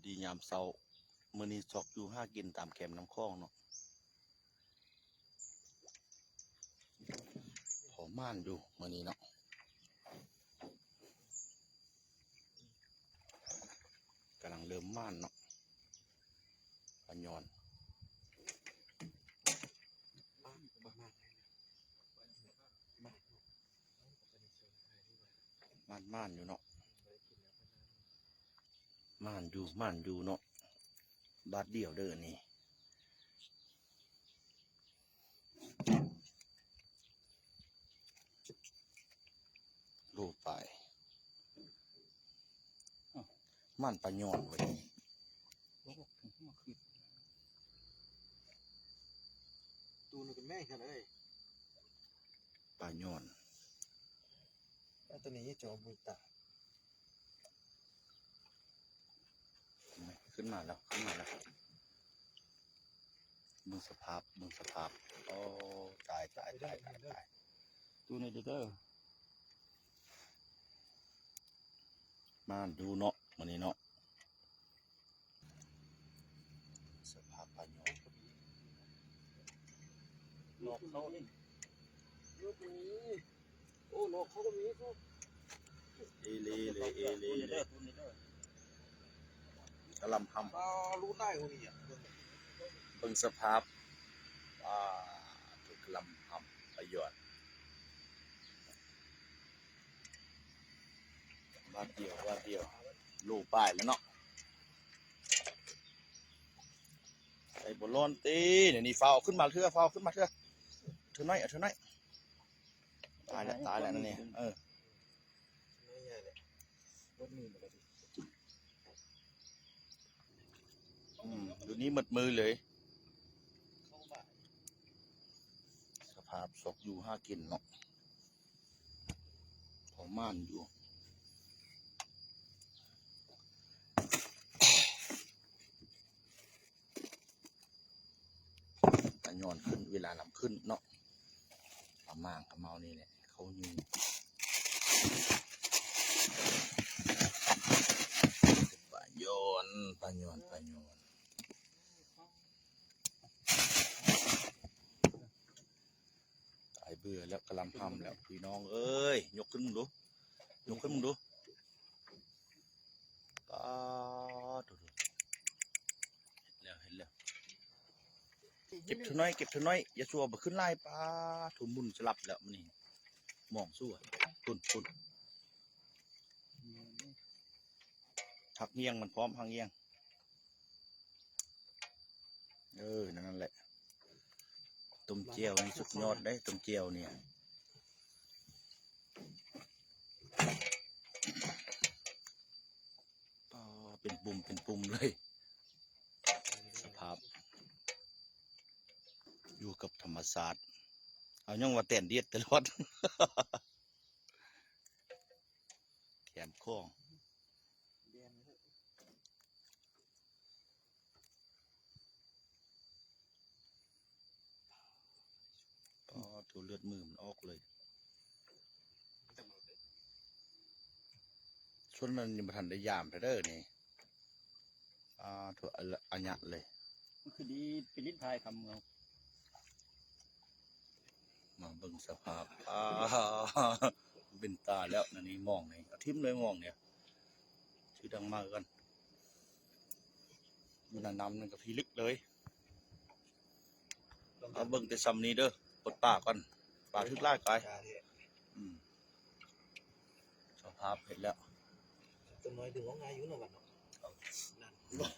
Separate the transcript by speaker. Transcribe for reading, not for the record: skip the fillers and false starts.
Speaker 1: ดียามเช้ามื้อนี้ซอกอยู่หากินตามแคมป์น้ำคลองเนาะพอม่านอยู่มื้อนี้เนาะกำลังเริ่มม่านเนาะปะยอนม่านอยู่เนาะม่านอยู่เนาะบาทเดียวเด้อนี่โลไปม่านปะยอนไว้
Speaker 2: ตูนเป็นแม่กันเลย
Speaker 1: ปะยอน
Speaker 2: ตัวนี้จอบุตา
Speaker 1: ขึ้นมาแล้วมึงสภาพโอ้ตาย
Speaker 2: ตูนเด้อ
Speaker 1: มาดูเนาะมื้อนี้เนาะสภาพปะยอน
Speaker 2: นกเขานี่นกมีโอ้นกเขาก็มีเขา
Speaker 1: เอเลกะลำหำ
Speaker 2: รู้ได้คนนี้อ่ะ
Speaker 1: เบิ่งสภาพถูกกะลำหำประโยชน์บาทเดียวลูกป้ายแล้วเนาะไอ้บอลลอนตีนี่ฟ้าขึ้นมาเถอะเธอน้อยตายแล้วนั่นนี่ดูนี้หมดมือเลยสภาพศกอยู่ห้ากินเนาะพอม่านอยู่ตะยอนขึ้นเวลาลำขึ้นเนาะปลาม่างกับเมานี่แหละเขาอยู่ปลาโยนตายเบื่อแล้วกำลังทำแล้วพี่น้องเอ้ยยกขึ้นมึงดูปลาดูเห็นแล้วเก็บเท่าน้อยอย่าชัวร์บ่ขึ้นไล่ปลาถุงมุนสลับแล้วมันนี่มองสู้ปุ่นหักเงียงมันพร้อมหักเงียงนั่นแหละต้มเจียวนี่สุดยอดได้ต้มเจียวเนี่ยเป็นปุ่มเลยสภาพอยู่กับธรรมศาสตร์เอาย่องว่าแต่นเดียดตลอด แขมข้องถูเลือดมือมันออกเลยส่วนมันยังไม่ทันได้ยามเด้อนี่ถูอัญญะเลย
Speaker 2: มันคือดีเป็นลิ้นพายคำเรา
Speaker 1: มาเบิ่งสภาพเป็นตาแล้วนี่มองนี่เอาทิ่มเลยมองเนี่ยชื่อดังมากกันมันนำนั่นกับพี่ลึกเลยเอาเบิ่งแต่ซ้ำนี้เด้อกดปากก่อนปากทึกลากไปสภาพเห็นแล้ว
Speaker 2: ตัวน้อยดึงว่าไงอยู่นะวันเนาะ